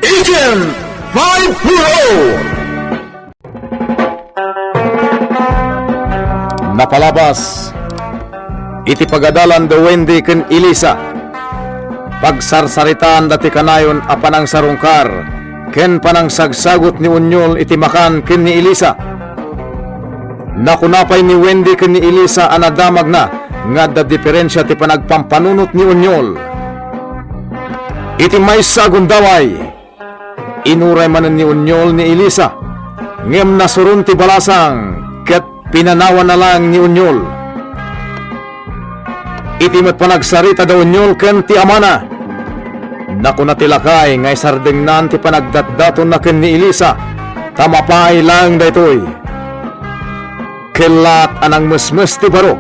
Agent 5 Napalabas iti pagadalan da Wendy ken Elisa. Pagsarsaritaan dati kanayon a panang sarungkar ken panang sagsagot ni Unyol iti makan ken ni Elisa. Nakunapay ni Wendy ken ni Elisa anadamag na nga da diferensya ti panagpampanunot ni Unyol. Iti may sagundaway inuray manen ni Unyol ni Elisa ngem nasurun ti balasang ket pinanawan na lang ni Unyol. Iti met panagsarita da Unyol ken ti amana. Naku natilakay ngay sardengnan ti panagdatdaton na ken ni Elisa. Tamapay lang daytoy. Kelat anang mesmes ti baro.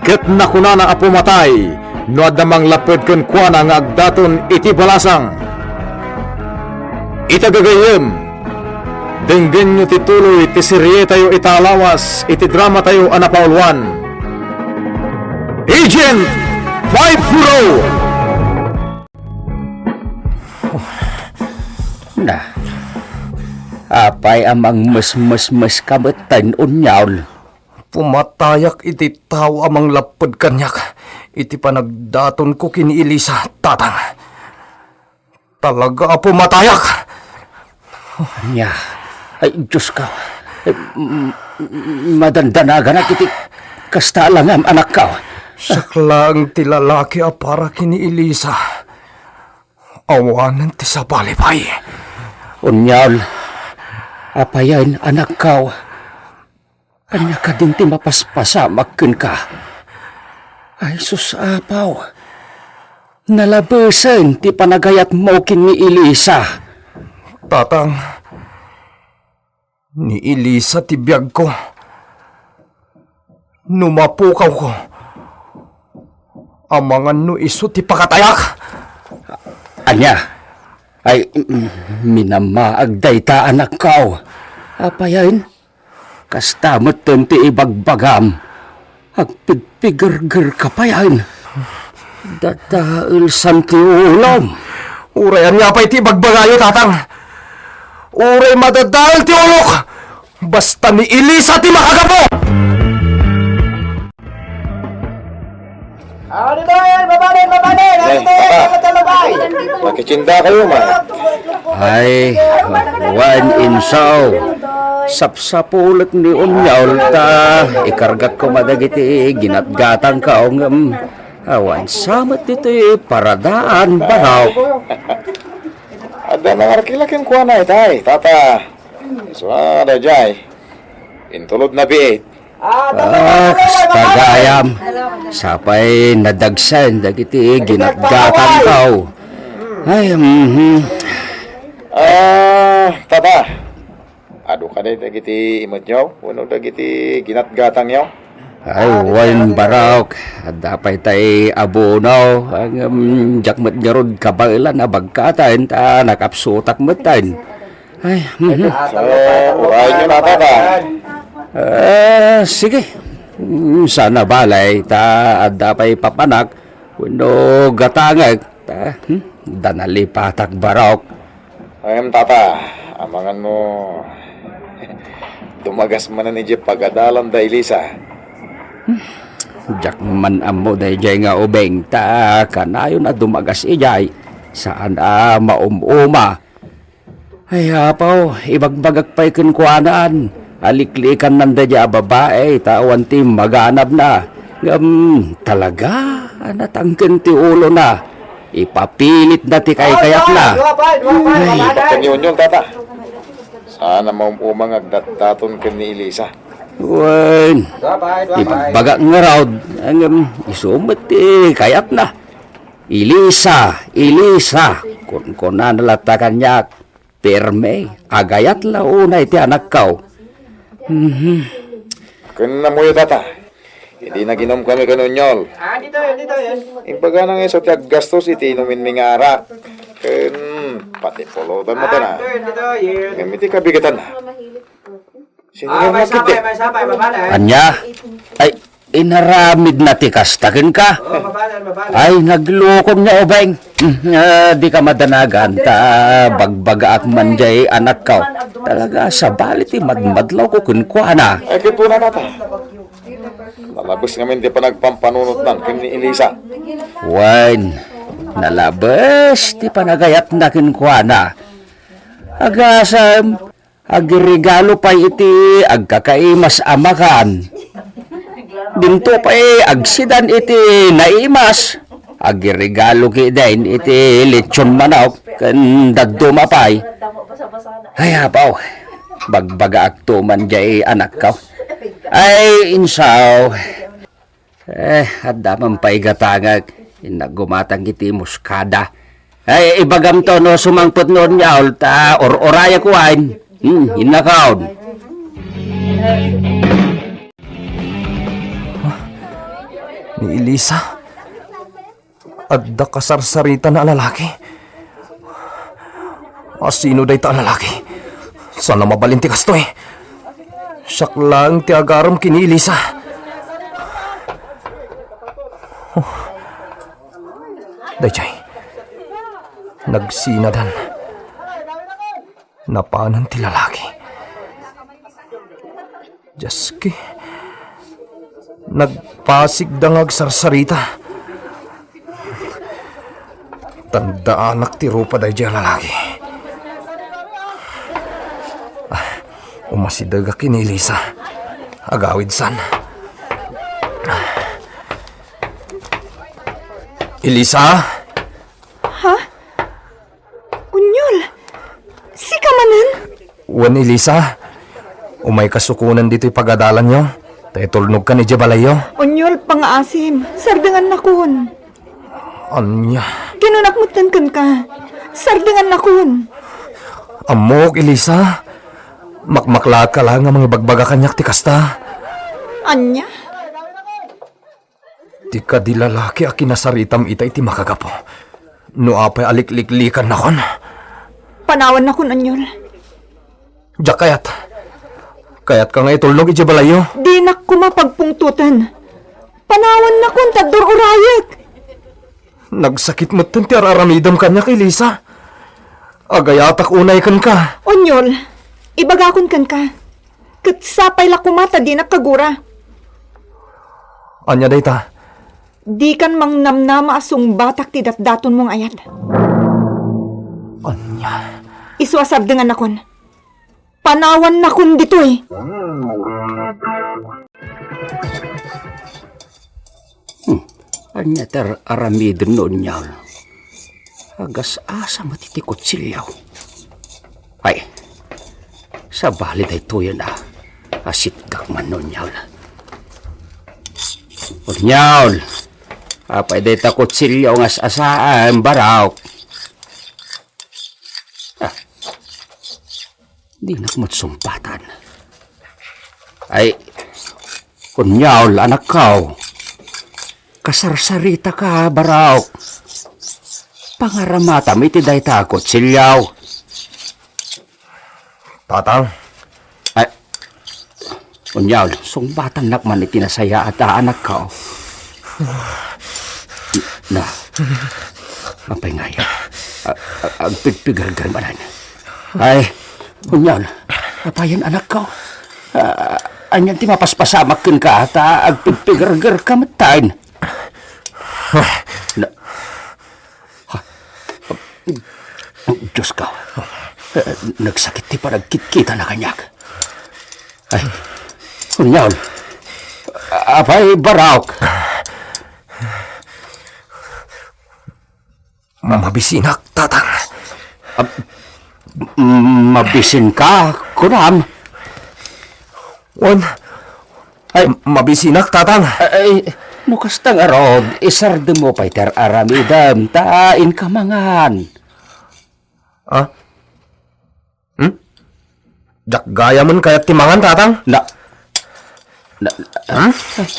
Ket nakunana a pumatay no adamang laped ken kuana nga agdaton iti balasang. Itagagayem denggen nyo ti tuloy ti serye tayo italawas iti drama tayo anapaulwan. Agent 5 Nah, apay amang mes kabetan Unyol. Pumatayak iti tao amang lapad kanyak. Iti panagdaton ko kini Elisa, tatang. Talaga pumatayak. Nya, ay Diyos ka. Madandanagan na kiti kasta lang ang anak ka. Saklang ti lalaki a para kini Elisa. Awanan ti sa balibay. Unyol, apayan anak ka. Anya ka din ti mapaspasa magkun ka. Ay sus apaw. Nalabesan ti panagayat mo kini Elisa. Tatang, ni Elisa ti biyag ko. Numapukaw ko. Amangan no iso ti pakatayak. Anya, ay minamaag dayta anak ka. Apayan, kastamot ti ibagbagam. Agpigpigger ka pa yan. Datail santi ulam. Urayan nga pa iti bagbagayo, tatang. Uray madadahil ti ulok. Basta ni Elisa ti makagapo. Dito yan, babalik! Makichinda kayo man. Ay, one insaw. Sapsapulit ni Unyol ta. Ikargat ko madagiti ginatgatang kaong awan samat dito paradaan baraw. Ada nangarkilakin kuha na itay, tata. So, ada jay. Intulod na biit. Tagayam. Sapay nadagsan dagiti ginatgatang kao. Ay, Tata. Ado ka na dagiti imot nyo? Uno dagiti ginatgatang nyo? ay, wan barok. Dapay tay abunaw. Ang jakmet ngarod kabailan na bagkatan. Ta nakapsutak metan. Ay, So, urahin nyo na, tata. sige. Sana balay. Ta dapay papanak. Uno gatangag. Ta, danalipatak barok. Ayam, tata. Amangan mo. Dumagas man na ni Jeff pagadalan da Elisa. Jak man amo day jay nga ubeng ta kanayon na dumagas ijay saan maumuma. Ay apaw ibagbagak pa'y kunkuanaan aliklikan nanda dya babae tawan ti maganap na talaga natangken ti ulo na ipapilit na ti kayat na. Pagkanyonyol, tata. Sana maumumang agdataton ka ni Elisa. Wen, ibaga nga raw, ang isumot kayat na. Elisa, kun na nalatakan niya, perme, agayat la unay ti anak kao. Kun na mo yun, tata. Hindi na ginom kami kanonyol. Dito yan. Imbaga nang iso ti aggastos iti inumin mi nga arak. Kun pati pulutan mo ta na. Dito, yan. Gamiti kabigatan na. Sino yung makit May sabay, babalik. Anya, ay, inaramid na tikastakin ka. Oh, mabanan. Ay, naglukom niya, Obeng. Di ka madanagan, ta bagbaga at manjay anak ka. Talaga, sa balit, madmadlaw ko kunkwana. Ay, kito na tata. Nalabas ngamin di pa nagpampanunot nan ken ni Elisa. Wan, nalabas, di pa nagayat na kinkwana. Agasam, agregalo pa iti, agkakaimas amakan. Dinto pa agsidan iti naimas. Agregalo ki din iti lechon manok, kan daduma pa'y. Ay, apaw, bagbaga akto man jay anak ka. Ay, insaw. Adaman pa'y gatangag. Inagumatang iti muskada. Ay, ibagam to no sumangpot noon niya, ta oraya kuwain. Inakaon. Ni Elisa? Adda kasarsarita na lalaki? Sino day ta lalaki? Sana mabalinti kasto eh. Siyak lang ti agaram kini Elisa. Dayjay, nagsinadan. Napanan ti lalaki. Jaski, nagpasigdangag sarsarita. Tandaanak ti rupa dayjay lalaki. Umasidaga kini Elisa. Agawid san. Elisa? Ha? Unyol? Si kamanan? Wan Elisa? Umay kasukunan dito'y pagadalan nyo. Tayo tulnog ka ni Jabalayo. Unyol, pang-asim. Sardangan na kun. Anya? Kinunakmutan kan ka. Sardangan na kun. Amok, Elisa? Makmakla ka lang nga mga bagbaga kanyak ti kasta. Anya? Di ka di lalaki a kinasaritam ita iti makagapo. No apay alikliklikan na kon. Panawan na kun, Unyol. Diyak kayat. Kayat ka nga itulnog iti balayo. Di na kumapagpungtutan. Panawan na kun, tador urayek. Nagsakit mo ti araramidam kanya kay Lisa. Agayatak unay kan ka. Unyol, ibagakon kan ka. Katsapay la kumata di na kagura. Anya day ta? Di kan mang namnama asong batak ti datdaton mong ayat. Anya? Isuasab dengan nakon. Panawan na kun ditoy. Anya ter aramidon noon niya. Agas asa matitikot silyaw. Ay, sa bali day tuyo na. Asit kakman noon niya. Unyaw, apay day takot silyaw ngas asaan baraw. Di nakmat sumpatan. Ay, unyaw, anak kau. Kasarsarita ka, baraw. Pangaramata, may tiday takot, silyaw. Tatang? Ay, unyaw, sumbatan nakman itinasaya at anak ka. Na, apay ngaya. Ang pigpigargar manan. Ay, unyaw, apayan anak ka. Anyan ti mapaspasamakin ka at agpigpigargar ka matain. Diyos ka, nagsakit ti panagkit-kita na kanyak. Ay, kunyaw, apay barawk. Mabisinak, tatang. Mabisin ka, kunam. Wan, ay, mabisinak, tatang. Ay, nukastang arod, isarde mo pa'y ter aramidam, tain ka mangan. Ha? Jak gaya man kayat timangan, tatang?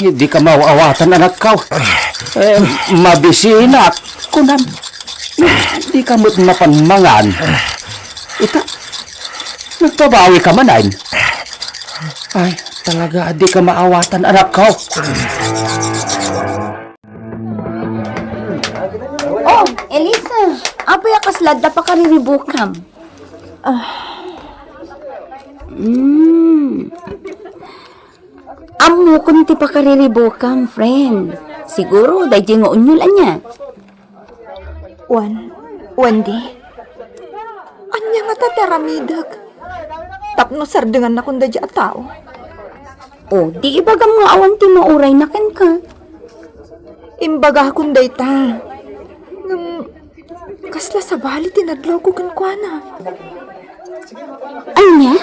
Hindi ka mawawatan, anak ka. Mabisinak, kunam. Hindi ka mo't mapanmangan. Ita, nagpabawi ka manan. Ay, talaga di ka maawatan, anak ko. Oh, Elisa, apa ya kaslada pa ka riribukam? Amo kung ti pa ka riribukam, friend. Siguro, dahil nga unyulan niya. Wendy. Anya nga tataramidag. Tapno sardengan na kung dadya tao. Oh, di ibagam nga awan ti mauray na ken ka. Imbaga kung dayta. Kasla sa bali tinadlaw ko kankwana. Anya?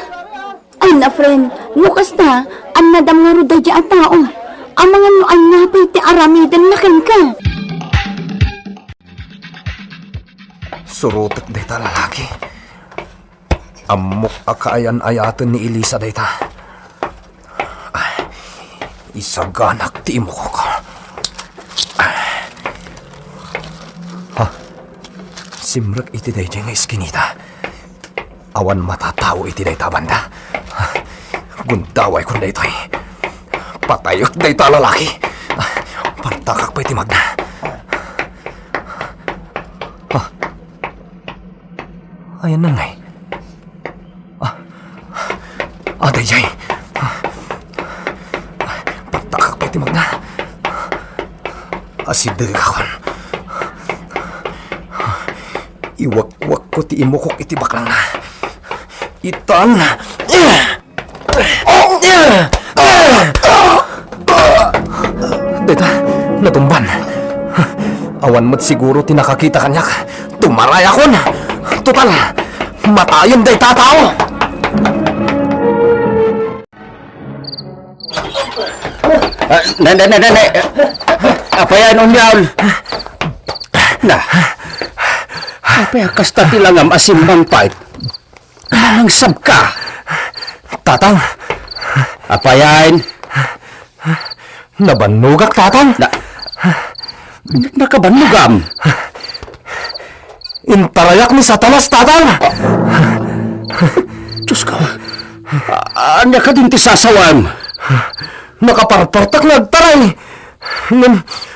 Ay na, friend. Nukas na, ang nadam nga ro dadya tao. Ang mga nuan nga pa iti aramidan na ken ka. Surutek dayta lalaki. Amok akaayan-ayatan ni Elisa dayta. Ay, isaganak ti imo ko. Ha? Simrak iti dayta nga iskinita. Awan matatao iti dayta banda. Gundaway kun daytoy. Patayot dayta lalaki. Partakak pa iti magna. Ayan na ngay. Dayjay. Patakak pa iti magna. Asidag akon. Iwak-wak ko ti imukok iti baklang na. Itan. Deta, natumban. Awan mo't siguro tinakakita kanyak. Tumaray akon. Total, matayon day tatao. Nene. Apa yan umyaw? Na. Apa ya kasta tilangam asimbang pait? Manangsab ka. Tatang, Apa yan? nabanugak tatang. Nakabanugam. Intarayak ni Satanas tatang. Diyos ka. Anya ka din ti sasawam. Nakaparpartak nagtaray.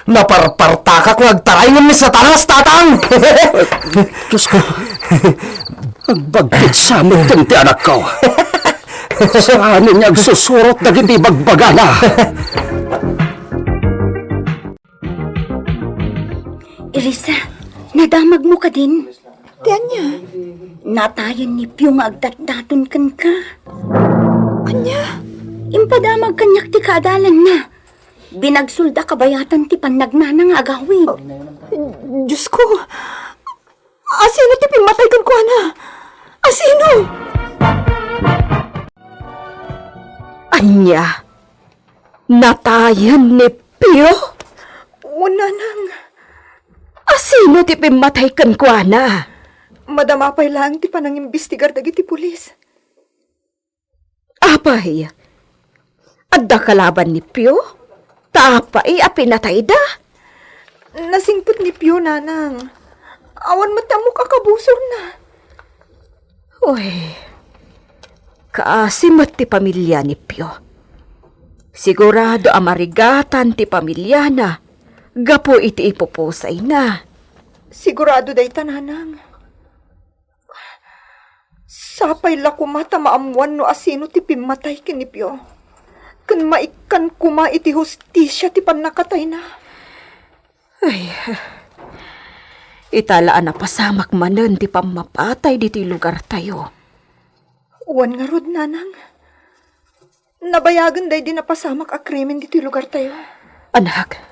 Naparpartakak nagtaray ng ni Satanas tatang. Diyos ko. Agbagkit sa amin din ti anak ko. Saan niya agsusurot na hindi bagbagana. Elisa, nadamag mo ka din. Anya? Natayan ni Pio nga agdatdaton kan ka. Anya? Impadamag kanyak ti kaadalan na. Binagsulda kabayatan ti panagnana nga agawid. Diyos ko. Asino ti pimatay kankwana? Asino? Anya? Natayan ni Pio? Una nang. Asino ti pimatay kankwana? Madamapay lang ti panangimbestigar dagiti pulis. Apay? Adda kalaban ni Pio? Tapay apinatay da? Nasingpot ni Pio, nanang. Awan matamo kakabusor na. Uy, kaasimat ti pamilya ni Pio. Sigurado amarigatan ti pamilya na. Gapo iti ipupusay na. Sigurado day tananang. Sapay la kumata maamuan no asino ti pimatay kini Pio. Kan maikan kuma iti hustisya ti panakatay na. Ay, italaan na pasamak manen ti pamapatay diti lugar tayo. Uwan nga rod, nanang. Nabayagan day di na pasamak a krimen diti lugar tayo. Anak,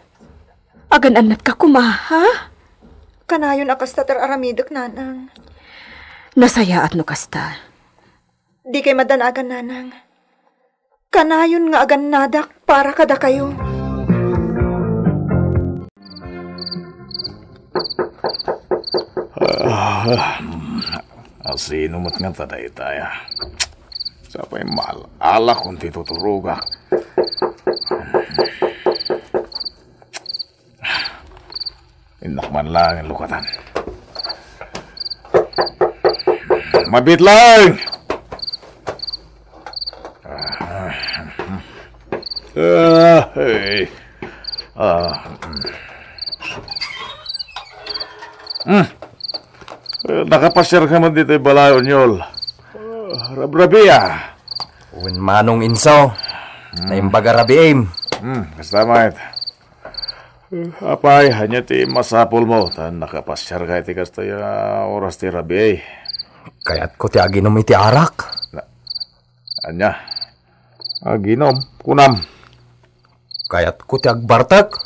agan-anat ka kumaha? Kanayon akastater aramidak, nanang. Nasayaat no kasta. Di kay madanagan, nanang. Kanayon nga agan nadak para kada kayo. Asino mo't nga taday tayo. Sapay mal-ala kung tituturuga. Inakman lang ang lukatan. Mabit lang! Hey. Nakapasyar ka man dito balayon, Yol. Rabrabia. Uwan manong inso. Naimbaga rabi aim. Kastamait. Apay, hanya ti masapol mo. Tan nakapasyar ka iti kastaya oras ti rabi. Kaya't ko ti aginom iti arak. Anya. Aginom. Kunam. Kaya't ko ti agbartak.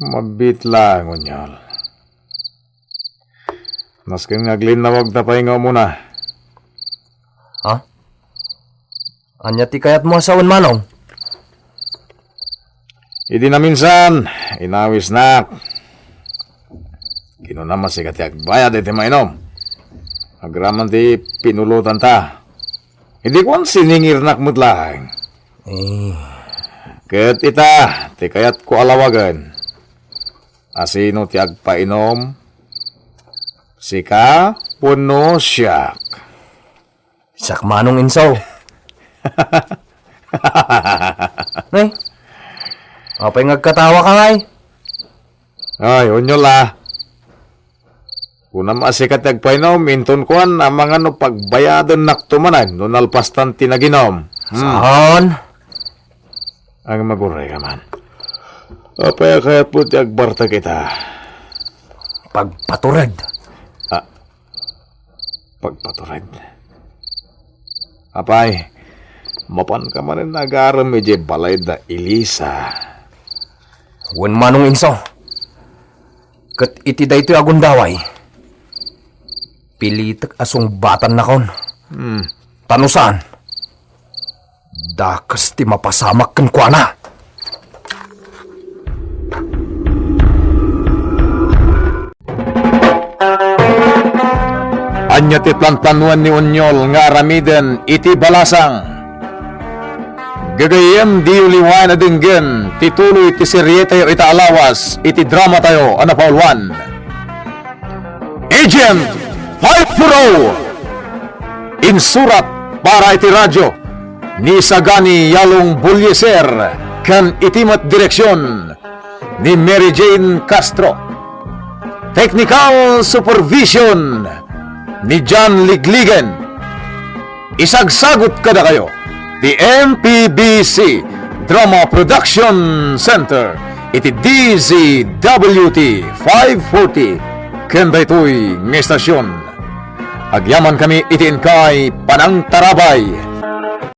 Mabit lang, Unyol. Nasking naglinawag na pahinga muna. Ha? Anya ti kayat mo asawan manong? Idi na minsan, inawis nak. Kino naman si kati agbayad iti mainom. Agraman ti pinulutan ta. Hindi ko ang siningir nak mutlang. Ket ita, ti kayat ko alawagan. Asino ti agpainom? Sika, puno siyak. Sak manong inso. Ay, apay ngagkatawa ka ngay. Ay, unyo la. Unam asikat agpainom, inton kuan ang mga no pagbayadon naktumanan, no nalpastan tinaginom. Sahon. Ang maguray ka man. Apay kayat po ti agbarta kita. Pagpaturad. Pagpatured. Apay, mapan ka man rin nag-aaram medyo balay da Elisa. Uwan manong inso. Kat iti da ito agundaway. Pilitak asong batan na kon. Tanusan. Dakas ti mapasamak kan kwa na. Anya ti plantanuan ni Unyol nga aramiden iti balasang. Gagayem di uliwan na dinggen, tituloy ti serye tayo ita alawas, iti drama tayo, anapaulwan. Agent 5 Insurat para iti radyo, ni Sagani Yalong Bulyeser, kan itimat direksyon, ni Mary Jane Castro. Technical Supervision, ni John Ligligan. Isagsagot kada kayo, the MPBC Drama Production Center, iti DZWT 540, kenda ito'y ng estasyon. Agyaman kami itiin kay Panang Tarabay,